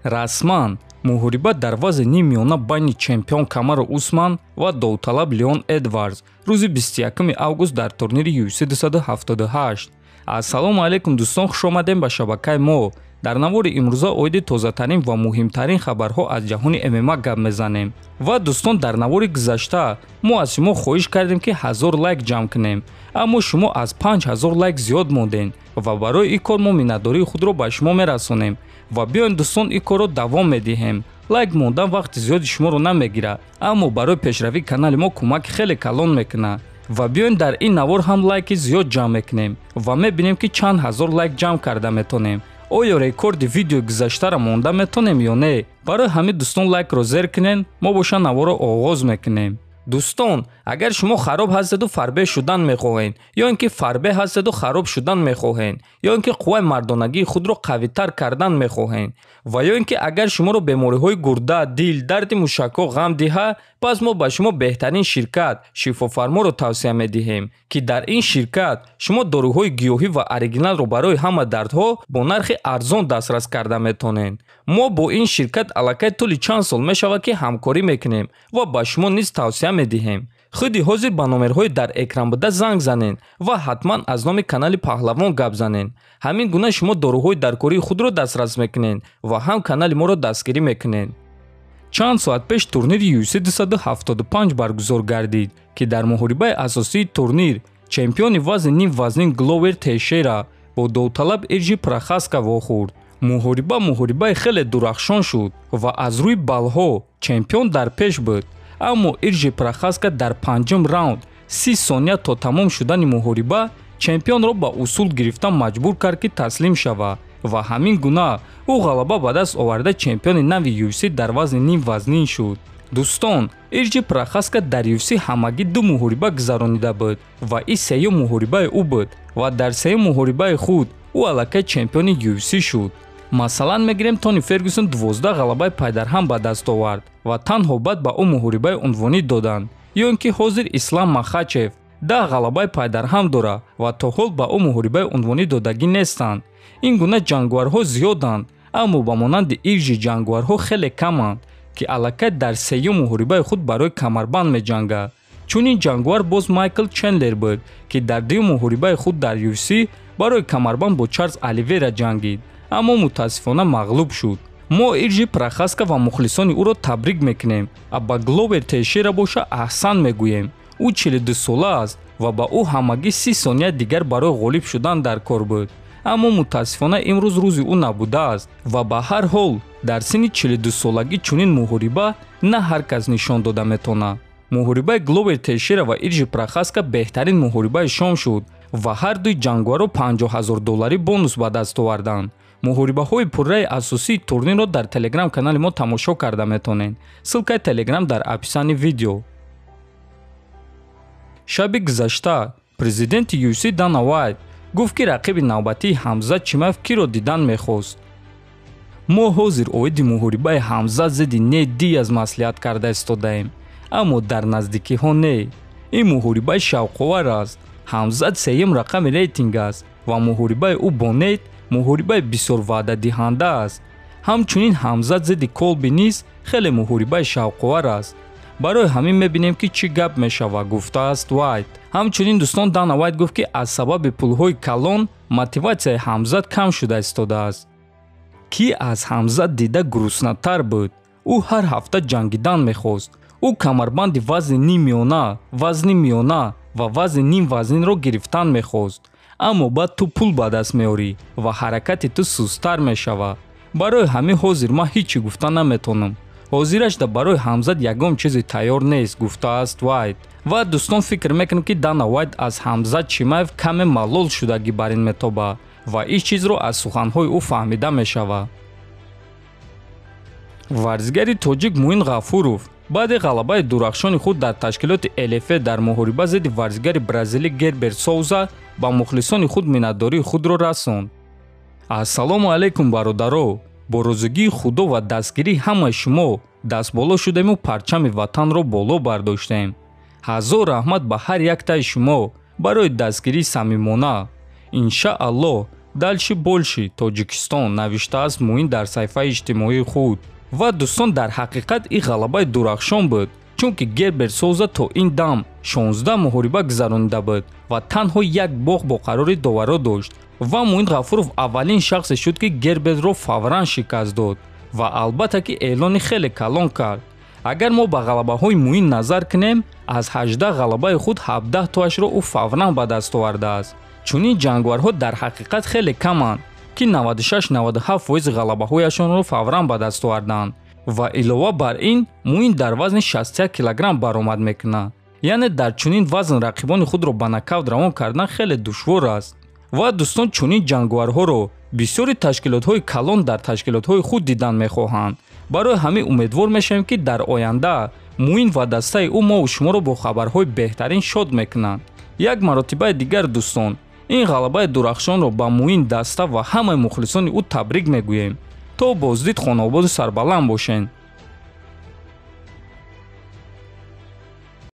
расман муҳориба дар вазни миёна байни чемпион Камару Усман ва довталаб Леон Эдвардс рӯзи 21 август дар турнири UFC 278. Ассалому алайкум дӯстон, хушомадем ба шабакаи мо. дар навори имрӯза оиди тозатарин ва муҳимтарин хабарҳо аз ҷаҳони ММА гап мезанем. ва дӯстон, дар навори гузашта мо аз шумо хоҳиш кардем ки 1000 лайк ҷамъ кунем, аммо шумо аз 5000 лайк зиёд мондем ва барои ин кор мо миннатдории худро ба шумо мерасонем ва биёед дӯстон ин корро давом медиҳем. лайк мондан вақти зиёди шуморо намегирад, аммо барои пешравии канали мо кӯмаки хеле калон мекунад. ва биёед дар ин навор ҳам лайки зиёд ҷамъ мекунем ва мебинем ки чанд ҳазор лайк ҷамъ карда метонем. оё рекорди видеои гузаштаро монда метонем ё не? барои ҳамин дӯстон лайкро зер кунен, мо боша наворро оғоз мекунем. дӯстон, агар шумо хароб ҳастеду фарбеҳ шудан мехоҳед, ё ин ки фарбеҳ ҳастеду хароб шудан мехоҳед, ё ин ки қувваи мардонагии худро қавитар кардан мехоҳед, ва ё ин ки агар шуморо бемориҳои гурда, дил, дарди мушакҳо ғам диҳад, пас мо ба шумо беҳтарин ширкат шифофарморо тавсия медиҳем, ки дар ин ширкат шумо доруҳои гиёҳӣ ва оригиналро барои ҳама дардҳо бо нархи арзон дастрас карда метонед. мо бо ин ширкат аллакай тӯли чанд сол мешавад ки ҳамкорӣ мекунем ва ба шумо низ тавсия медиҳем. худи ҳозир ба номерҳои дар экран буда занг занед ва ҳатман аз номи канали Паҳлавон гап занед. ҳамин гуна шумо доруҳои даркории худро дастрас мекунед ва ҳам канали моро дастгирӣ мекунед. чанд соат пеш турнири UFC 275 баргузор гардид, ки дар муҳорибаи асосии турнир чемпиони вазни ним вазнин Гловер Тейшера бо довталаб Ирҷи Прохаска вохӯрд. муҳорибаи хеле дурахшон шуд ва аз рӯи баллҳо чемпион дар пеш буд, аммо Ирҷи Прохаска дар панҷум раунд 30 сония то тамом шудани муҳориба чемпионро ба усул гирифтан маҷбур кард ки таслим шавад ва ҳамин гуна ӯ ғалаба ба даст оварда чемпиони нави UFC дар вазни ним вазнин шуд. дӯстон, Ирҷи Прохаска дар UFC ҳамагӣ 2 муҳориба гузаронида буд ва ин сеюм муҳорибаи ӯ буд ва дар сеюм муҳорибаи худ ӯ аллакай чемпиони UFC шуд. масалан мегирем Тони Фергюсон 12 ғалабаи пайдарҳам ба даст овард ва танҳо баъд ба ӯ муҳорибаи унвонӣ доданд, ё ин ки ҳозир Ислам Махачев 10 ғалабаи пайдарҳам дорад ва то ҳол ба ӯ муҳорибаи унвонӣ додагӣ нестанд. ин гуна ҷангварҳо зиёданд, аммо ба монанди Ирҷи ҷангварҳо хеле каманд, ки аллакай дар сеюм муҳорибаи худ барои камарбанд меҷангад. чунин ҷангвар боз Майкл Чендлер буд, ки дар дуюм муҳорибаи худ дар UFC барои камарбанд бо Чарлз Оливера ҷангид, аммо мутаассифона мағлуб шуд. мо Ирҷи Прохаска ва мухлисони ӯро табрик мекунем, а ба Гловер Тейшера боша аҳсан мегӯем. ӯ 42 сола аст ва ба ӯ ҳамагӣ 30 сония дигар барои ғолиб шудан дар кор буд, аммо мутаассифона имрӯз рӯзи ӯ набудааст ва ба ҳар ҳол дар синни 42 солагӣ чунин муҳориба на ҳар кас нишон дода метавонад. муҳорибаи Гловер Тейшера ва Ирҷи Прохаска беҳтарин муҳорибаи шом шуд ва ҳар дуи ҷангваро $50,000 бонус ба даст оварданд. муҳорибаҳои пурраи асосии турнирро дар телеграм канали мо тамошо карда метавонед. ссилкаи телеграм дар описани видео. шаби гузашта президенти UFC Дана Вайт гуфт ки рақиби навбатии Ҳамзат Чимаев киро дидан мехост. мо ҳозир оиди муҳорибаи Ҳамзат зидди Нейт Диаз маслиҳат карда истодаем, аммо дар наздикиҳо не. ин муҳорибаи шавқовар аст. Ҳамзат сеюм рақами рейтинг аст ва муҳорибаи ӯ бо Нейт муҳорибаи бисёр ваъдадиҳанда аст. ҳамчунин Ҳамзат зидди Колби низ хеле муҳорибаи шавқовар аст. барои ҳамин мебинем ки чӣ гап мешавад, гуфтааст Вайт. ҳамчунин дӯстон, Дана Вайт гуфт ки аз сабаби пулҳои калон мотиватсияи Ҳамзат кам шуда истодааст. ки аз Ҳамзат дида гуруснатар буд. ӯ ҳар ҳафта ҷангидан мехост. ӯ камарбанди вазни нимёна, вазни миёна ва вазни ним вазнинро гирифтан мехост, аммо баъд ту пул ба даст меорӣ ва ҳаракати ту сустар мешавад. барои ҳамин ҳозир ман ҳичӣ гуфта наметавонам. ҳозирашда барои Ҳамзат ягон чизе тайёр нест, гуфтааст Вайт. ва дӯстон фикр мекунам ки Дана Вайт аз Ҳамзат Чимаев каме малол шудагӣ бар ин метобад ва ин чизро аз суханҳои ӯ фаҳмида мешавад. варзигари тоҷик Муин Ғафуров баъди ғалабаи дурахшони худ дар ташкилоти LFA дар муҳориба зидди варзигари бразилӣ Герберт Соуза ба мухлисони худ миннатдории худро расонд. ассалому алайкум бародаро. бо розигии худо ва дастгирии ҳамаи шумо дастболо шудему парчами ватанро боло бардоштем. ҳазор раҳмат ба ҳар яктаи шумо барои дастгирии самимона. иншааллоҳ дальше больше Тоҷикистон навиштааст Муин дар саҳифаи иҷтимоии худ. Ва дӯстон, дар ҳақиқат ин ғалабаи дурахшон буд, чунки Герберт Соуза то ин дам 16 муҳориба гузаронида буд ва танҳо як боғ бо қарори доваро дошт ва Муин Ғафуров аввалин шахсе шуд, ки Гербертро фавран шикаст дод ва албатта ки эълони хеле калон кард. Агар мо ба ғалабаҳои Муин назар кунем, аз 18 ғалабаи худ 17 тоашро ӯ фавран ба даст овардааст. Чунин ҷангварҳо дар ҳақиқат хеле каманд, ки 96-97% ғалабаҳояшонро фавран ба даст оварданд ва илова бар ин Муин дар вазни 61 килограмм баромад мекунад. яъне дар чунин вазн рақибони худро ба нокаут равон кардан хеле душвор аст. ва дӯстон, чунин ҷангварҳоро бисёри ташкилотҳои калон дар ташкилотҳои худ дидан мехоҳанд. барои ҳамин умедвор мешавем, ки дар оянда Муин ва дастаи ӯ мову шуморо бо хабарҳои беҳтарин шод мекунанд. як маротибаи дигар дӯстон, ин ғалабаи дурахшонро ба Муин даста ва ҳамаи мухлисони ӯ табрик мегӯем. то боздид хонободу сарбаланд бошен.